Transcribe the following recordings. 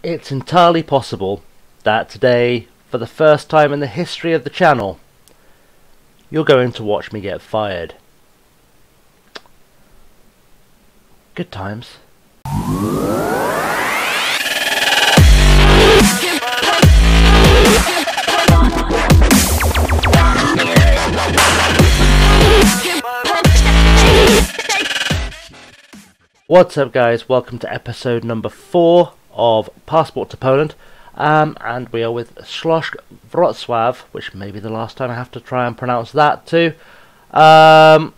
It's entirely possible that today, for the first time in the history of the channel, you're going to watch me get fired. Good times. What's up, guys? Welcome to episode number 4 of Passport to Poland, and we are with Slask Wroclaw, which may be the last time I have to try and pronounce that too, and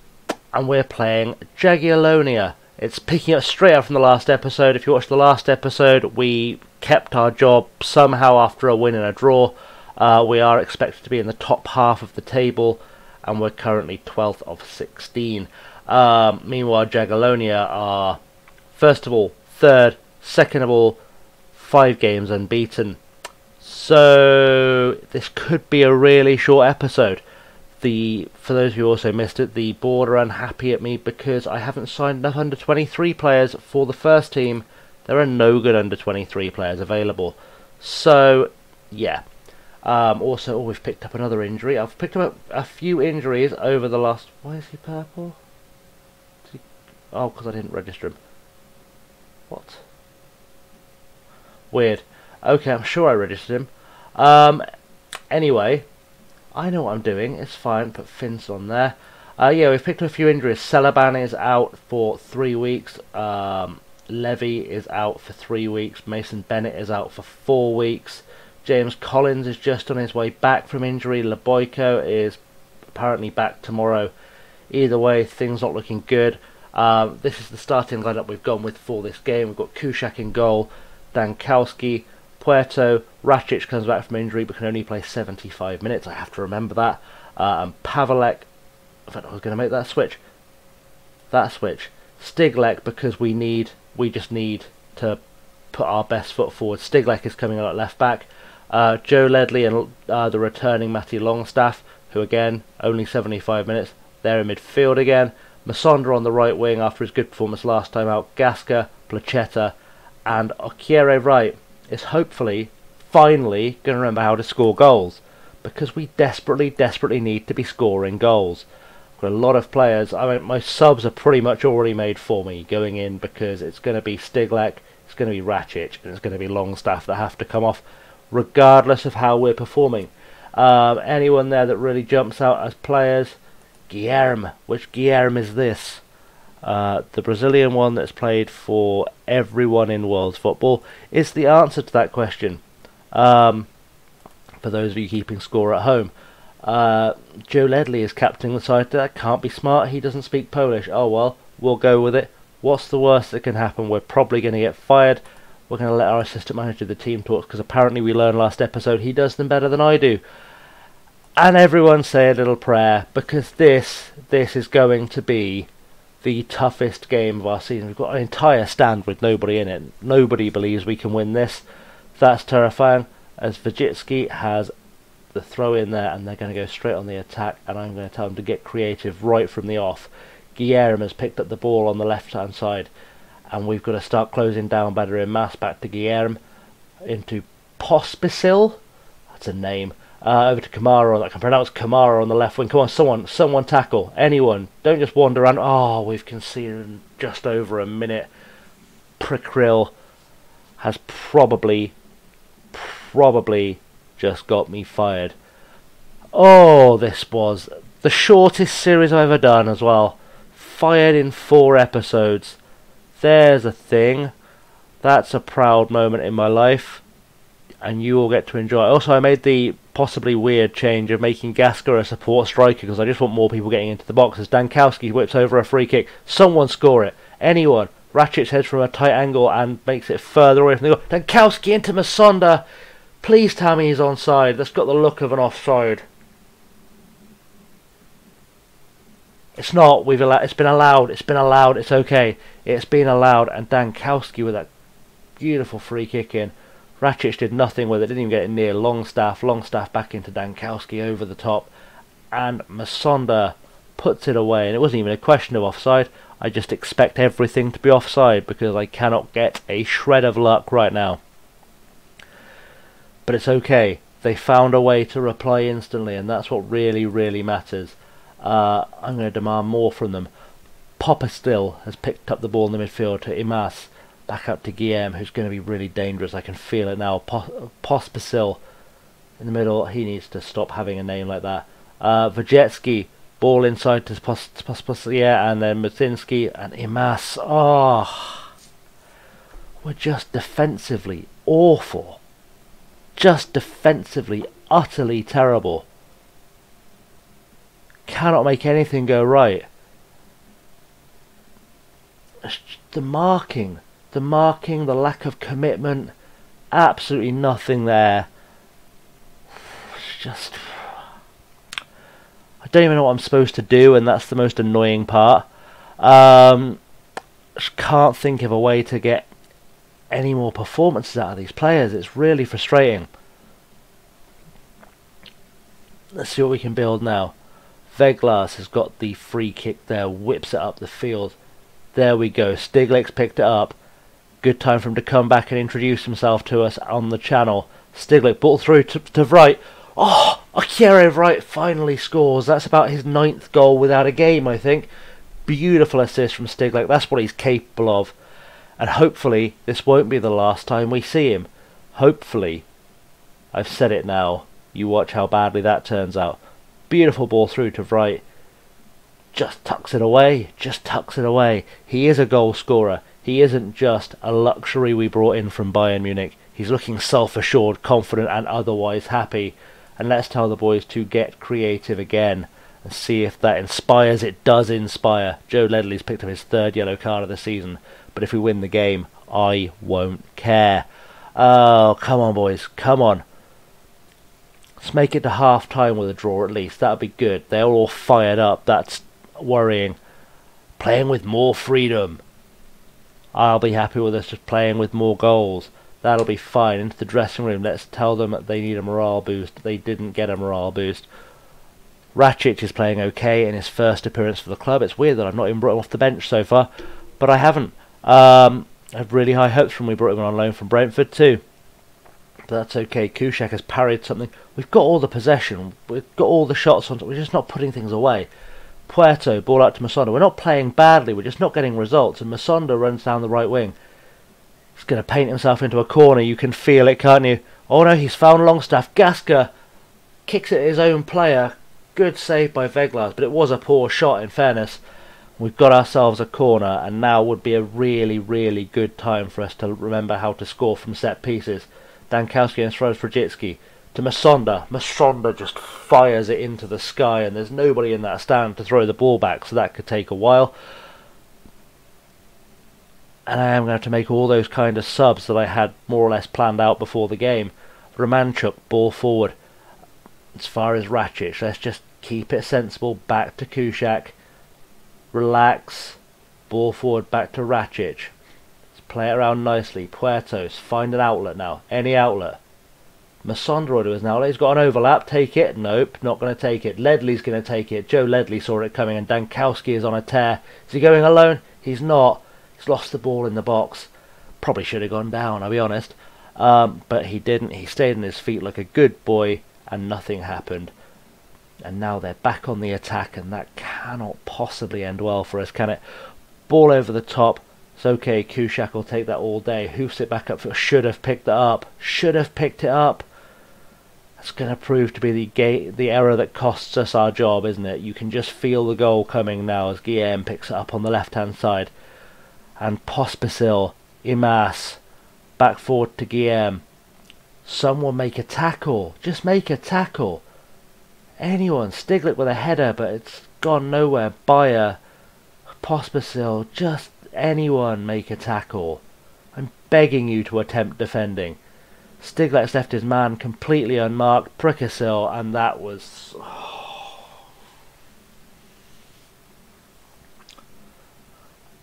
we're playing Jagiellonia. It's picking up straight up from the last episode. If you watched the last episode, we kept our job somehow after a win and a draw. We are expected to be in the top half of the table, and we're currently 12th of 16. Meanwhile, Jagiellonia are, first of all, third, second of all, 5 games unbeaten. So this could be a really short episode. For those who also missed it, the board are unhappy at me because I haven't signed enough under 23 players for the first team. There are no good under 23 players available. So yeah. Also, we've picked up another injury. I've picked up a few injuries over the last... Why is he purple? Oh, because I didn't register him. What? Weird. Okay, I'm sure I registered him. Anyway, I know what I'm doing. It's fine. Put Finns on there. Yeah, we've picked up a few injuries. Celaban is out for 3 weeks. Levy is out for 3 weeks. Mason Bennett is out for 4 weeks. James Collins is just on his way back from injury. Leboyko is apparently back tomorrow. Either way, things not looking good. This is the starting lineup we've gone with for this game. We've got Kuszak in goal, Dankowski, Puerto, Racic comes back from injury but can only play 75 minutes, I have to remember that, and Pavelek, in fact I was going to make that switch, Stiglek, because we just need to put our best foot forward. Stiglek is coming on at left back, Joe Ledley and the returning Matty Longstaff, who again, only 75 minutes, they're in midfield again. Masonda on the right wing after his good performance last time out. Gaska, Placheta, and Okiere Wright is hopefully, finally, going to remember how to score goals. Because we desperately need to be scoring goals. We've got a lot of players. I mean, my subs are pretty much already made for me going in, because it's going to be Stiglek, it's going to be Racic, and it's going to be Longstaff that have to come off, regardless of how we're performing. Anyone there that really jumps out as players? Guilherme. Which Guilherme is this? The Brazilian one that's played for everyone in world football is the answer to that question. For those of you keeping score at home. Joe Ledley is captaining the side. That can't be smart. He doesn't speak Polish. Oh well, we'll go with it. What's the worst that can happen? We're probably going to get fired. We're going to let our assistant manager do the team talks, because apparently we learned last episode he does them better than I do. And everyone say a little prayer, because this is going to be the toughest game of our season. We've got an entire stand with nobody in it. Nobody believes we can win this. That's terrifying, as Vajitsky has the throw in there, and they're going to go straight on the attack, and I'm going to tell them to get creative right from the off. Guilherme has picked up the ball on the left-hand side, and we've got to start closing down better in mass. Back to Guilherme, into Pospisil. That's a name. Over to Kamara. I can pronounce Kamara on the left wing. Come on, someone tackle. Anyone. Don't just wander around. Oh, we've conceded in just over a minute. Prikril has probably just got me fired. Oh, this was the shortest series I've ever done as well. Fired in 4 episodes. There's a thing. That's a proud moment in my life, and you all get to enjoy it. Also, I made the possibly weird change of making Gaska a support striker, because I just want more people getting into the boxes. Dankowski whips over a free kick. Someone score it. Anyone. Racic heads from a tight angle and makes it further away from the goal. Dankowski into Masonda. Please tell me he's onside. That's got the look of an offside. It's not. It's been allowed. It's okay. It's been allowed. And Dankowski with that beautiful free kick in. Racic did nothing with it, didn't even get it near Longstaff. Longstaff back into Dankowski over the top. And Masonda puts it away. And it wasn't even a question of offside. I just expect everything to be offside because I cannot get a shred of luck right now. But it's okay. They found a way to reply instantly, and that's what really, really matters. I'm going to demand more from them. Popper still has picked up the ball in the midfield to Imas. Back up to Guillaume, who's going to be really dangerous. I can feel it now. Pospisil in the middle. He needs to stop having a name like that. Wojecki, ball inside to Pospisil, yeah, and then Musinski and Imas. Oh, we're just defensively awful. Just defensively utterly terrible. Cannot make anything go right. The marking, the lack of commitment, absolutely nothing there. It's just, I don't even know what I'm supposed to do, and that's the most annoying part. Just can't think of a way to get any more performances out of these players. It's really frustrating. Let's see what we can build now. Veglas has got the free kick there, whips it up the field. There we go. Stiglitz picked it up. Good time for him to come back and introduce himself to us on the channel. Stiglitz ball through to Wright. Oh, Akira Wright finally scores. That's about his 9th goal without a game, I think. Beautiful assist from Stiglitz. That's what he's capable of. And hopefully this won't be the last time we see him. Hopefully. I've said it now. You watch how badly that turns out. Beautiful ball through to Wright. Just tucks it away. Just tucks it away. He is a goal scorer. He isn't just a luxury we brought in from Bayern Munich. He's looking self-assured, confident and otherwise happy. And let's tell the boys to get creative again and see if that inspires. It does inspire. Joe Ledley's picked up his 3rd yellow card of the season. But if we win the game, I won't care. Oh, come on, boys. Come on. Let's make it to half-time with a draw at least. That would be good. They're all fired up. That's worrying. Playing with more freedom. I'll be happy with us just playing with more goals. That'll be fine. Into the dressing room. Let's tell them that they need a morale boost. They didn't get a morale boost. Rakic is playing okay in his first appearance for the club. It's weird that I've not even brought him off the bench so far. But I haven't. I have really high hopes when we brought him on loan from Brentford too. But that's okay. Kuszczak has parried something. We've got all the possession. We've got all the shots on. We're just not putting things away. Puerto, ball out to Masonda. We're not playing badly. We're just not getting results. And Masonda runs down the right wing. He's going to paint himself into a corner. You can feel it, can't you? Oh no, he's found Longstaff. Gaska kicks it at his own player. Good save by Veglas, but it was a poor shot in fairness. We've got ourselves a corner, and now would be a really, really good time for us to remember how to score from set pieces. Dankowski and throws Frajitsky to Masonda. Masonda just fires it into the sky, and there's nobody in that stand to throw the ball back, so that could take a while. And I am going to have to make all those kind of subs that I had more or less planned out before the game. Romanchuk, ball forward. As far as Rakic, let's just keep it sensible. Back to Kuszczak. Relax. Ball forward back to Rakic. Let's play it around nicely. Puertos, find an outlet now. Any outlet. Masonda order is now. He's got an overlap. Take it. Nope, not going to take it. Ledley's going to take it. Joe Ledley saw it coming, and Dankowski is on a tear. Is he going alone? He's not. He's lost the ball in the box. Probably should have gone down, I'll be honest. But he didn't. He stayed on his feet like a good boy, and nothing happened. And now they're back on the attack, and that cannot possibly end well for us, can it? Ball over the top. It's okay. Kuszczak will take that all day. Hoofs it back up. Should have picked it up. Should have picked it up. That's going to prove to be the error that costs us our job, isn't it? You can just feel the goal coming now as Guillaume picks it up on the left-hand side. And Pospisil, Imas, back forward to Guillaume. Someone make a tackle. Just make a tackle. Anyone. Stiglitz with a header, but it's gone nowhere. Bayer, Pospisil, just anyone make a tackle. I'm begging you to attempt defending. Stiglitz left his man completely unmarked. Prikasil, and that was...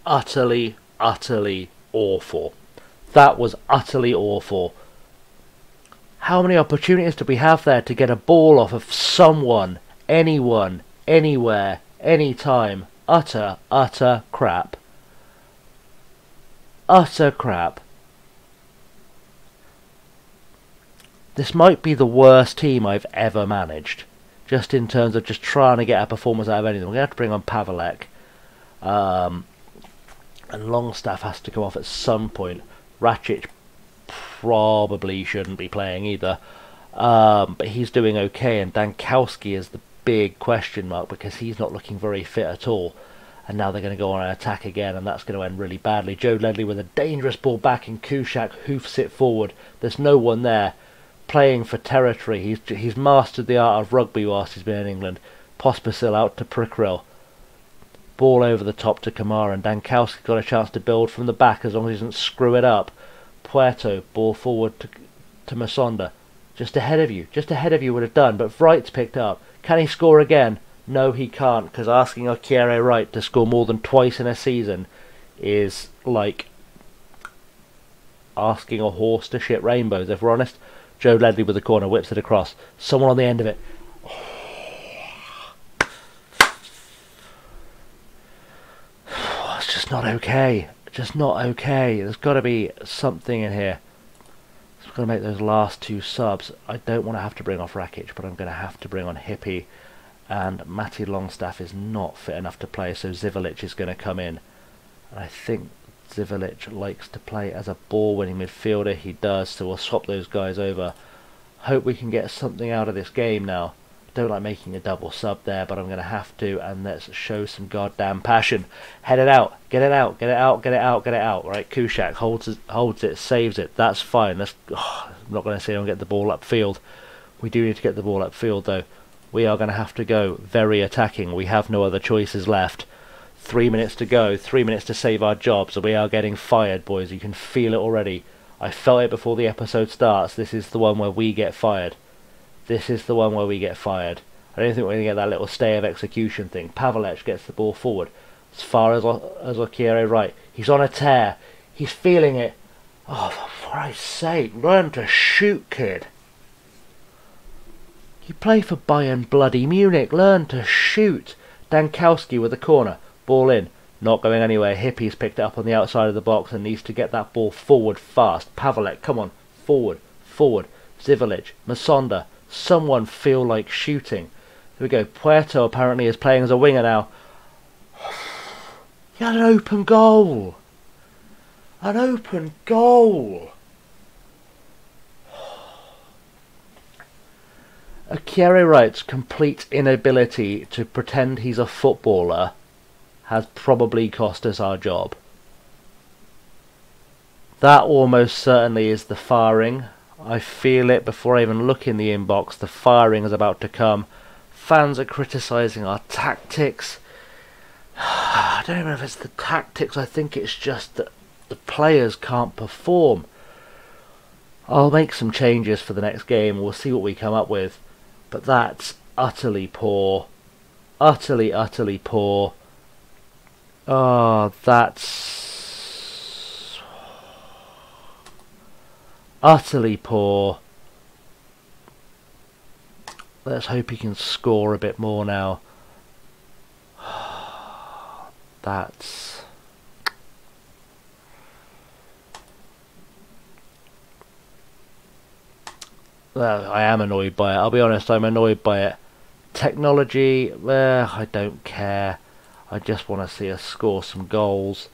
utterly, utterly awful. That was utterly awful. How many opportunities did we have there to get a ball off of someone, anyone, anywhere, anytime? Utter, utter crap. Utter crap. this might be the worst team I've ever managed, just in terms of just trying to get a performance out of anything. We're going to have to bring on Pavelek, and Longstaff has to come off at some point. Rakic probably shouldn't be playing either, but he's doing okay, and Dankowski is the big question mark because he's not looking very fit at all. And now they're going to go on an attack again, and that's going to end really badly. Joe Ledley with a dangerous ball back, and Kuszak hoofs it forward. There's no one there playing for territory. He's mastered the art of rugby whilst he's been in England. Pospisil out to Prickrill. Ball over the top to Kamara, and Dankowski got a chance to build from the back as long as he doesn't screw it up. Puerto, ball forward to Masonda. Just ahead of you would have done, but Wright's picked up. Can he score again? No, he can't, because asking Okiere Wright to score more than twice in a season is like asking a horse to shit rainbows, if we're honest. Joe Ledley with the corner, whips it across. Someone on the end of it. It's just not okay. Just not okay. There's got to be something in here. I've got to make those last two subs. I don't want to have to bring off Rakic, but I'm going to have to bring on Hippie. And Matty Longstaff is not fit enough to play, so Zivalic is going to come in. And I think Zivalic likes to play as a ball-winning midfielder. He does, so we'll swap those guys over. Hope we can get something out of this game now. Don't like making a double sub there, but I'm going to have to, and let's show some goddamn passion. Head it out, get it out, get it out, get it out, get it out. Right, Kuszak holds it, saves it. That's fine. I'm not going to say don't get the ball upfield. We do need to get the ball upfield, though. We are going to have to go very attacking. We have no other choices left. 3 minutes to go. 3 minutes to save our jobs. We are getting fired, boys. You can feel it already. I felt it before the episode starts. This is the one where we get fired. This is the one where we get fired. I don't think we're going to get that little stay of execution thing. Pavelec gets the ball forward. As far as Okiere Wright. He's on a tear. He's feeling it. Oh, for Christ's sake. Learn to shoot, kid. You play for Bayern bloody Munich. Learn to shoot. Dankowski with the corner. Ball in. Not going anywhere. Hippie's picked it up on the outside of the box and needs to get that ball forward fast. Pavelec, come on. Forward. Forward. Zivalic. Masonda. Someone feel like shooting. Here we go. Puerto apparently is playing as a winger now. He had an open goal. An open goal. Okiere Wright's complete inability to pretend he's a footballer has probably cost us our job. That almost certainly is the firing. I feel it before I even look in the inbox. The firing is about to come. Fans are criticising our tactics. I don't know if it's the tactics. I think it's just that the players can't perform. I'll make some changes for the next game. We'll see what we come up with. But that's utterly poor. Utterly, utterly poor. Oh, that's utterly poor. Let's hope he can score a bit more now. That's... Well, I am annoyed by it. I'll be honest, I'm annoyed by it. Technology, I don't care. I just want to see us score some goals.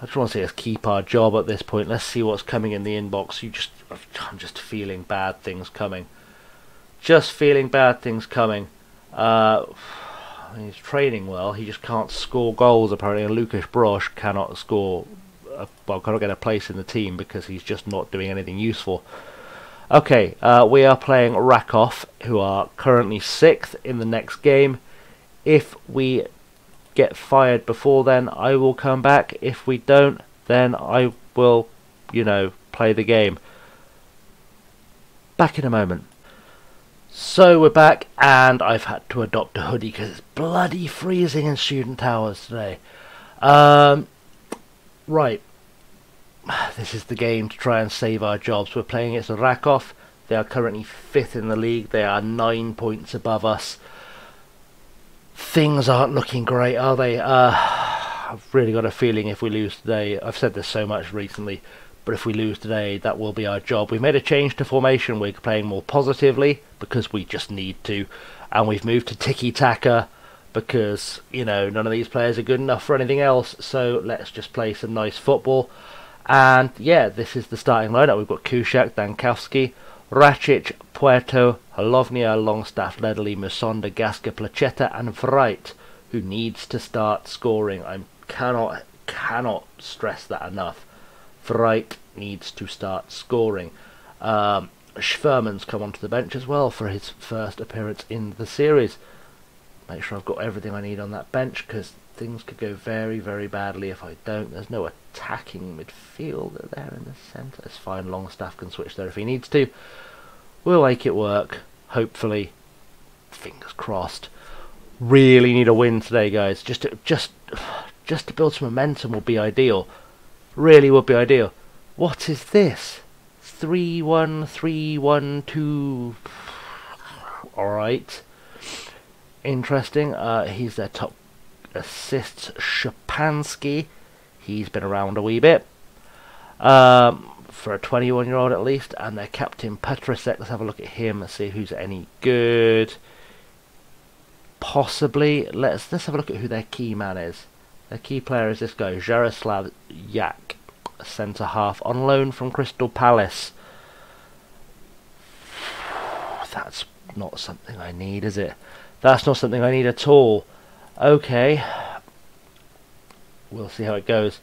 I just want to see us keep our job at this point. Let's see what's coming in the inbox. I'm just feeling bad things coming. Just feeling bad things coming. He's training well. He just can't score goals apparently. And Lucas Brosh cannot score. Cannot get a place in the team because he's just not doing anything useful. Okay, we are playing Rakov, who are currently 6th in the next game. If we get fired before then, I will come back. If we don't, then I will, play the game. Back in a moment. So we're back, and I've had to adopt a hoodie because it's bloody freezing in student towers today. Right. This is the game to try and save our jobs. We're playing against Rakov. They are currently 5th in the league. They are 9 points above us. Things aren't looking great, are they? I've really got a feeling if we lose today, I've said this so much recently, but if we lose today, that will be our job. We've made a change to formation. We're playing more positively because we just need to, and we've moved to tiki-taka because, you know, none of these players are good enough for anything else, so let's just play some nice football. And yeah, this is the starting lineup. We've got Kuszak, Dankowski, Racic, Puerto, Halovnia, Longstaff, Ledley, Musonda, Gasca, Placheta, and Vreit, who needs to start scoring. I cannot stress that enough. Vreit needs to start scoring. Schwerman's come onto the bench as well for his first appearance in the series. Make sure I've got everything I need on that bench, because things could go very, very badly if I don't. There's no attacking midfielder there in the centre. It's fine, Longstaff can switch there if he needs to. We'll make it work, hopefully. Fingers crossed. Really need a win today, guys. Just to build some momentum would be ideal. Really would be ideal. What is this? 3-1, 3-1-2. Alright. Interesting. He's their top assists. Szczepanski. He's been around a wee bit. For a 21-year-old at least. And their captain Petrasek. Let's have a look at him and see who's any good. Possibly. Let's have a look at who their key man is. Their key player is this guy, Jaroslav Jak, centre half, on loan from Crystal Palace. That's not something I need, is it? That's not something I need at all. Okay. We'll see how it goes.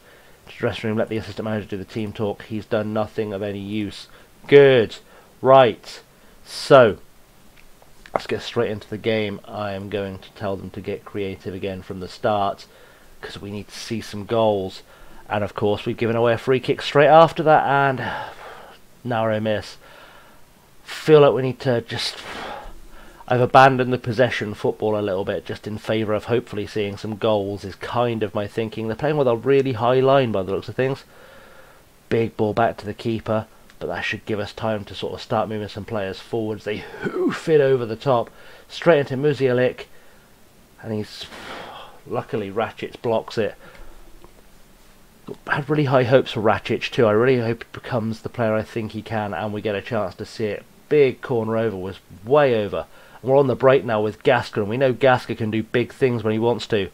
To the dressing room, let the assistant manager do the team talk. He's done nothing of any use. Good. Right. So, let's get straight into the game. I am going to tell them to get creative again from the start, because we need to see some goals. And of course we've given away a free kick straight after that, and narrow miss. Feel like we need to just... I've abandoned the possession football a little bit just in favour of hopefully seeing some goals is kind of my thinking. They're playing with a really high line by the looks of things. Big ball back to the keeper, but that should give us time to sort of start moving some players forwards. They hoof it over the top, straight into Musialik, and he's... Luckily, Racic blocks it. I had really high hopes for Racic too. I really hope he becomes the player I think he can, and we get a chance to see it. Big corner over, was way over. And we're on the break now with Gasca, and we know Gasca can do big things when he wants to.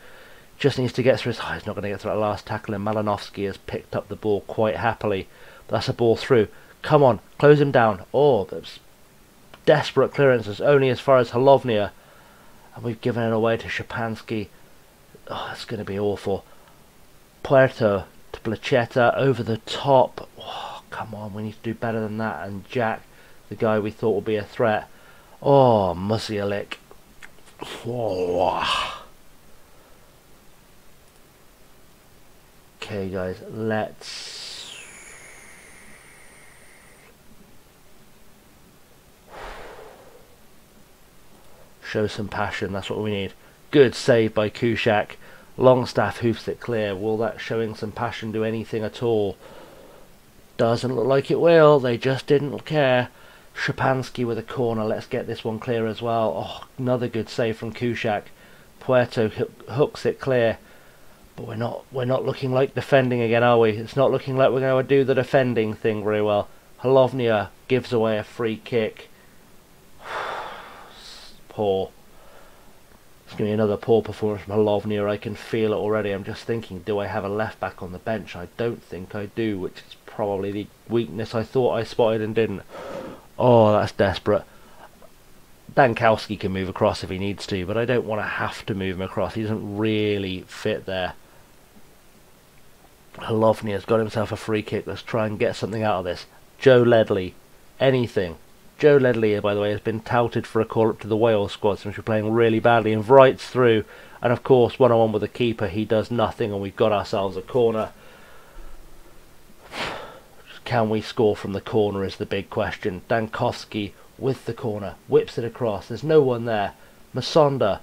Just needs to get through his... Oh, he's not going to get through that last tackle, and Malinovsky has picked up the ball quite happily. But that's a ball through. Come on, close him down. Oh, that's desperate clearances, only as far as Halovnia. And we've given it away to Szczepanski. Oh, it's going to be awful. Puerto to Placheta over the top. Oh, come on, we need to do better than that. And Jack, the guy we thought would be a threat. Oh, Musialik. Oh. Okay, guys, let's... show some passion, that's what we need. Good save by Kuszak. Longstaff hoofs it clear. Will that showing some passion do anything at all? Doesn't look like it will. They just didn't care. Szczepanski with a corner. Let's get this one clear as well. Oh, another good save from Kuszak. Puerto hooks it clear. But we're not looking like defending again, are we? It's not looking like we're going to do the defending thing very well. Halovnia gives away a free kick. Poor. It's going to be another poor performance from Halovnia. I can feel it already. I'm just thinking, do I have a left back on the bench? I don't think I do, which is probably the weakness I thought I spotted and didn't. Oh, that's desperate. Dankowski can move across if he needs to, but I don't want to have to move him across. He doesn't really fit there. Halovnia's got himself a free kick. Let's try and get something out of this. Joe Ledley. Anything. Joe Ledley, by the way, has been touted for a call-up to the Wales squad since we're playing really badly, and Vright's through. And of course, one-on-one with the keeper, he does nothing, and we've got ourselves a corner. Can we score from the corner is the big question. Dankowski with the corner, whips it across. There's no one there. Musonda,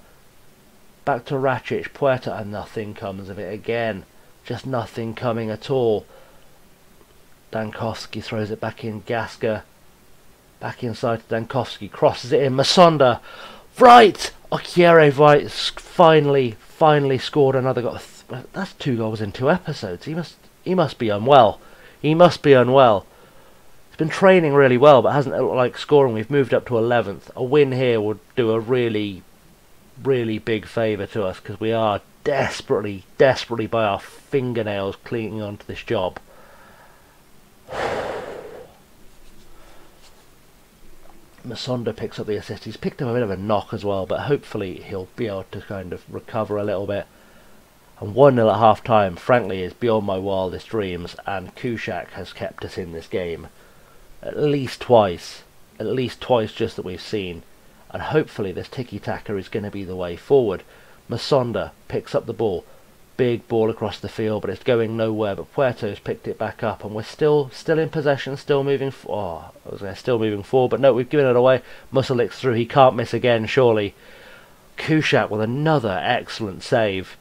back to Racic, Puerta, and nothing comes of it again. Just nothing coming at all. Dankowski throws it back in. Gasca. Back inside to Dankowski. Crosses it in. Musonda. Right! Okiere Vreit finally scored another goal. That's 2 goals in 2 episodes. He must be unwell. He must be unwell. He's been training really well, but hasn't looked like scoring. We've moved up to 11th. A win here would do a really, really big favour to us, because we are desperately, desperately by our fingernails clinging on to this job. Masonda picks up the assist. He's picked up a bit of a knock as well, but hopefully he'll be able to kind of recover a little bit. And 1-0 at half time, frankly, is beyond my wildest dreams, and Kushak has kept us in this game at least twice just that we've seen, and hopefully this tiki-taka is going to be the way forward. Masonda picks up the ball, big ball across the field, but it's going nowhere. But Puerto's picked it back up, and we're still in possession, still moving forward, but no, we've given it away. Musalik's through, he can't miss again, surely. Kushak with another excellent save.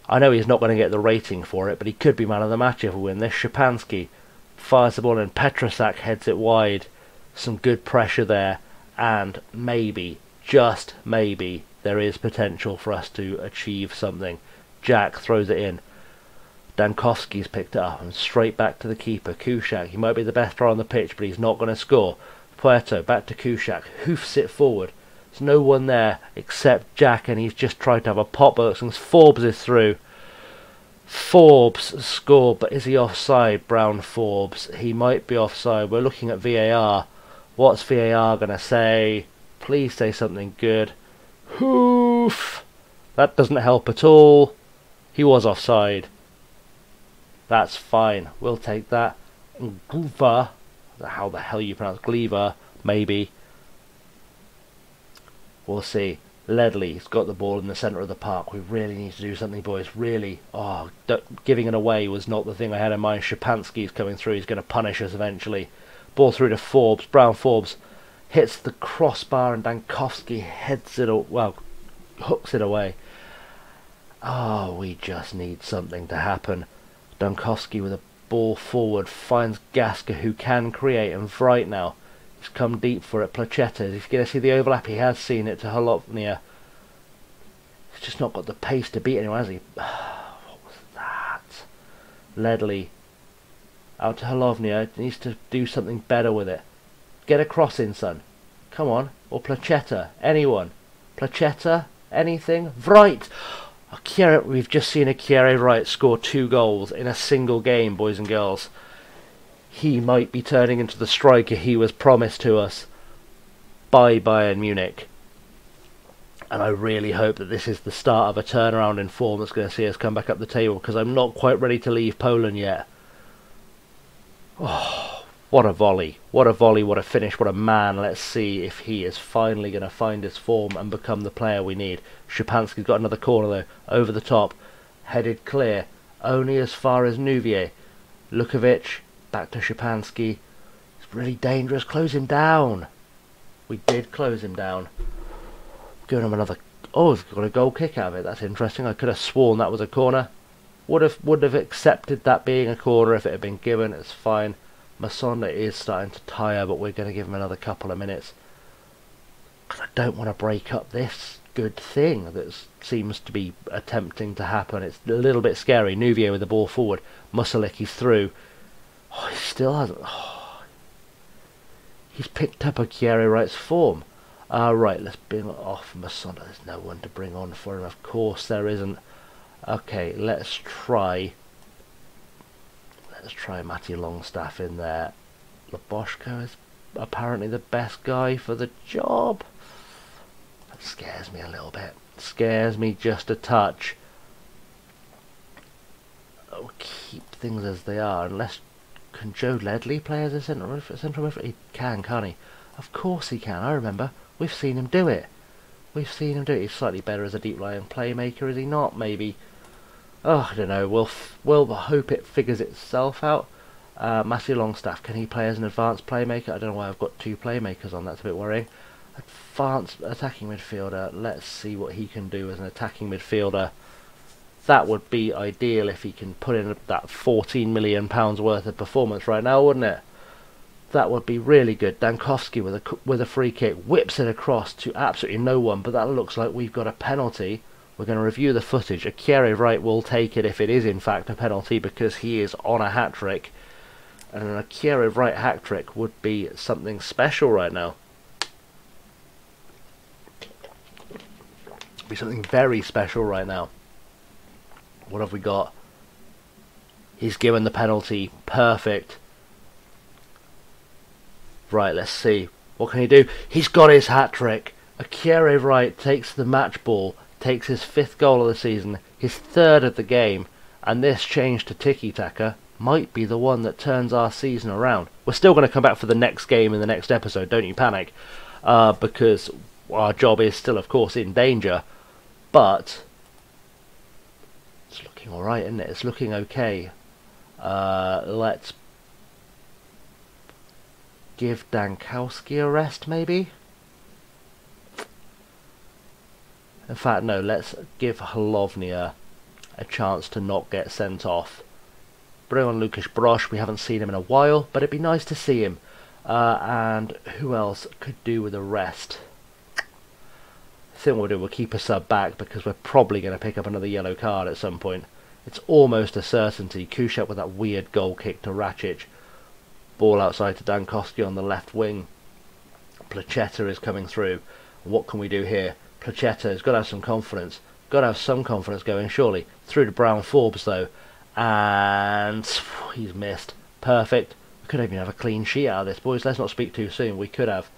I know he's not going to get the rating for it, but he could be man of the match if we win this. Szczepanski fires the ball in, Petrosak heads it wide. Some good pressure there, and maybe, just maybe, there is potential for us to achieve something. Jack throws it in. Dankovski's picked it up and straight back to the keeper. Kushak, he might be the best player on the pitch, but he's not going to score. Puerto back to Kushak, hoofs it forward. There's no one there except Jack, and he's just tried to have a pop. Forbes is through. Forbes scored, but is he offside? Brown Forbes. He might be offside. We're looking at VAR. What's VAR going to say? Please say something good. Hoof! That doesn't help at all. He was offside. That's fine. We'll take that. Gliva. How the hell you pronounce Gliva? Maybe. We'll see. Ledley's got the ball in the centre of the park. We really need to do something, boys. Really. Oh, giving it away was not the thing I had in mind. Szczepanski's coming through. He's going to punish us eventually. Ball through to Forbes. Brown Forbes hits the crossbar, and Dankovski heads it, hooks it away. Oh, we just need something to happen. Dankovski with a ball forward finds Gaska, who can create, and right now he's come deep for it. Placheta, if you're going to see the overlap, he has seen it to Holovnia. He's just not got the pace to beat anyone, has he? What was that? Ledley out to Holovnia. Needs to do something better with it. Get a cross in, son. Come on. Or Placheta. Anyone. Placheta? Anything? Right! We've just seen Akira Wright score 2 goals in a single game, boys and girls. He might be turning into the striker he was promised to us by Bayern Munich. And I really hope that this is the start of a turnaround in form that's going to see us come back up the table, because I'm not quite ready to leave Poland yet. Oh, what a volley. What a volley, what a finish, what a man. Let's see if he is finally going to find his form and become the player we need. Szczepanski's got another corner though, over the top. Headed clear, only as far as Nouvier. Lukovic, back to Szczepanski. It's really dangerous, close him down. We did close him down. Giving him another... Oh, he's got a goal kick out of it, that's interesting. I could have sworn that was a corner. Would have accepted that being a corner if it had been given, it's fine. Masonda is starting to tire, but we're going to give him another couple of minutes. Because I don't want to break up this good thing that seems to be attempting to happen. It's a little bit scary. Nouvier with the ball forward. Musalik, he's through. Oh, he still hasn't... Oh. He's picked up Akira Wright's form. Right, let's bring off Masonda. There's no one to bring on for him. Of course there isn't. Okay, let's try Matty Longstaff in there. Laboshko is apparently the best guy for the job. That scares me a little bit. Scares me just a touch. Oh, keep things as they are. Unless... Can Joe Ledley play as a central midfielder? He can, can't he? Of course he can, I remember. We've seen him do it. We've seen him do it. He's slightly better as a deep-lying playmaker, is he not? Maybe. Oh, I don't know. We'll hope it figures itself out. Matthew Longstaff, can he play as an advanced playmaker? I don't know why I've got 2 playmakers on. That's a bit worrying. Advanced attacking midfielder. Let's see what he can do as an attacking midfielder. That would be ideal if he can put in that £14 million worth of performance right now, wouldn't it? That would be really good. Dankovski with a free kick whips it across to absolutely no one, but that looks like we've got a penalty. We're going to review the footage. Akira Wright will take it if it is in fact a penalty, because he is on a hat-trick. And an Akira Wright hat-trick would be something special right now. Be something very special right now. What have we got? He's given the penalty. Perfect. Right, let's see. What can he do? He's got his hat-trick. Akira Wright takes the match ball, takes his 5th goal of the season, his 3rd of the game, and this change to tiki-taka might be the one that turns our season around. We're still going to come back for the next game in the next episode, don't you panic, because our job is still, of course, in danger, but it's looking alright, isn't it? It's looking okay. Let's give Dankowski a rest, maybe? In fact, no, let's give Halovnia a chance to not get sent off. Bring on Lukasz Brosz. We haven't seen him in a while, but it'd be nice to see him. And who else could do with a rest? I think what we'll do, we'll keep a sub back, because we're probably going to pick up another yellow card at some point. It's almost a certainty. Kushak with that weird goal kick to Racic. Ball outside to Dankowski on the left wing. Placheta is coming through. What can we do here? Placheta has got to have some confidence. Got to have some confidence going, surely. Through to Brown Forbes, though. And he's missed. Perfect. We could even have a clean sheet out of this, boys. Let's not speak too soon. We could have.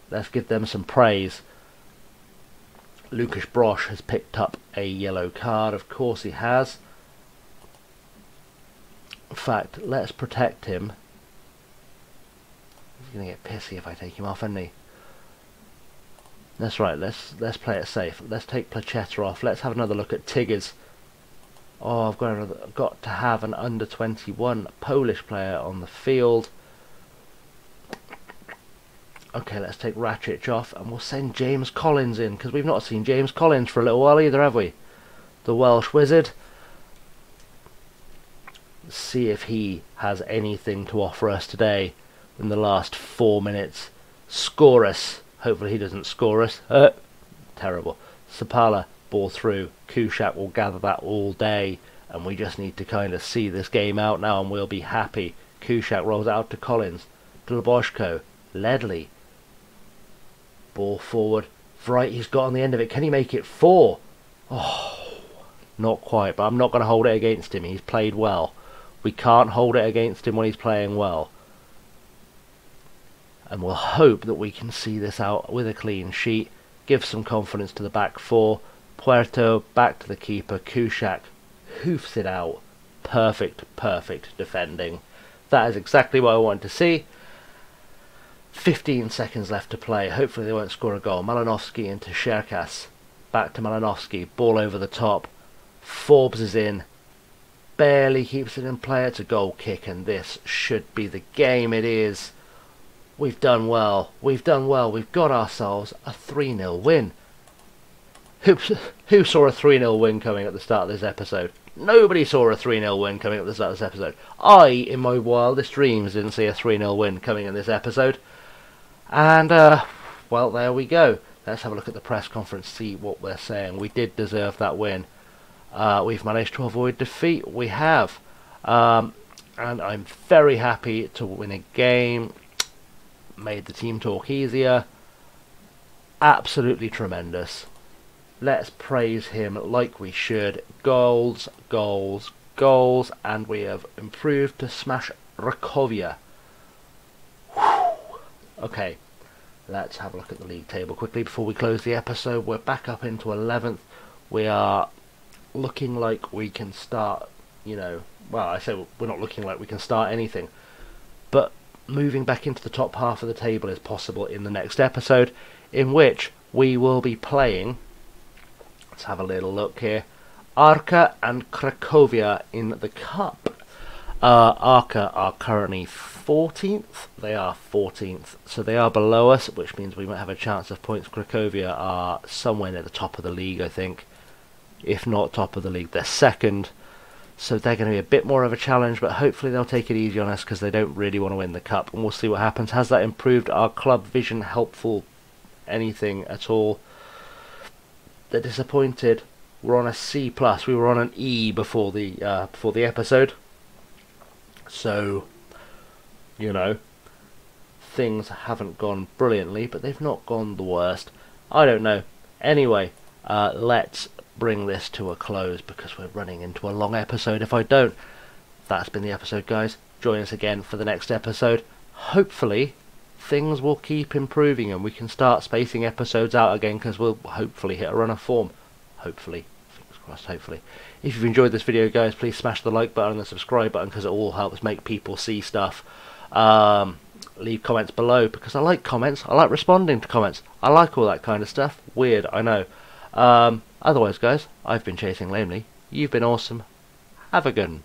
Let's give them some praise. Lukasz Brosz has picked up a yellow card. Of course he has. In fact, let's protect him. He's going to get pissy if I take him off, isn't he? That's right, let's play it safe. Let's take Placheta off. Let's have another look at Tigges. Oh, I've got to have an under-21 Polish player on the field. Okay, let's take Racic off, and we'll send James Collins in, because we've not seen James Collins for a little while either, have we? The Welsh wizard. Let's see if he has anything to offer us today in the last 4 minutes. Score us. Hopefully he doesn't score us. Terrible. Sapala, ball through. Kushak will gather that all day, and we just need to kind of see this game out now, and we'll be happy. Kushak rolls out to Collins. Dlboshko. Ledley. Ball forward. Right, he's got on the end of it. Can he make it 4? Oh, not quite, but I'm not going to hold it against him. He's played well. We can't hold it against him when he's playing well. And we'll hope that we can see this out with a clean sheet. Give some confidence to the back 4. Puerto back to the keeper. Kushak hoofs it out. Perfect, perfect defending. That is exactly what I wanted to see. 15 seconds left to play. Hopefully they won't score a goal. Malinovsky into Sherkas. Back to Malinovsky. Ball over the top. Forbes is in. Barely keeps it in play. It's a goal kick, and this should be the game. It is. We've done well. We've done well. We've got ourselves a 3-0 win. Who saw a 3-0 win coming at the start of this episode? Nobody saw a 3-0 win coming at the start of this episode. I, in my wildest dreams, didn't see a 3-0 win coming in this episode. And, well, there we go. Let's have a look at the press conference, see what we're saying. We did deserve that win. We've managed to avoid defeat. We have. And I'm very happy to win a game. Made the team talk easier. Absolutely tremendous. Let's praise him like we should. Goals, goals, goals. And we have improved to smash Rakowia. Okay, let's have a look at the league table quickly before we close the episode. We're back up into 11th. We are looking like we can start, well, I say we're not looking like we can start anything. But moving back into the top half of the table is possible in the next episode, in which we will be playing, let's have a little look here, Arka and Cracovia in the cup. Arka are currently 14th. They are 14th, so they are below us, which means we might have a chance of points. Cracovia are somewhere near the top of the league, I think. If not top of the league, they're second. So they're going to be a bit more of a challenge, but hopefully they'll take it easy on us because they don't really want to win the cup. And we'll see what happens. Has that improved our club vision? Helpful? Anything at all? they're disappointed. We're on a C plus. We were on an E before the episode. So, you know, things haven't gone brilliantly, but they've not gone the worst. I don't know. Anyway, let's bring this to a close because we're running into a long episode if I don't. That's been the episode, guys. Join us again for the next episode. Hopefully things will keep improving and we can start spacing episodes out again, because we'll hopefully hit a run of form. Hopefully. Fingers crossed, hopefully. If you've enjoyed this video, guys, please smash the like button and the subscribe button, because it all helps make people see stuff. Leave comments below, because I like comments. I like responding to comments. I like all that kind of stuff. Weird, I know. Otherwise, guys, I've been Chasing Lamely. You've been awesome. Have a good one.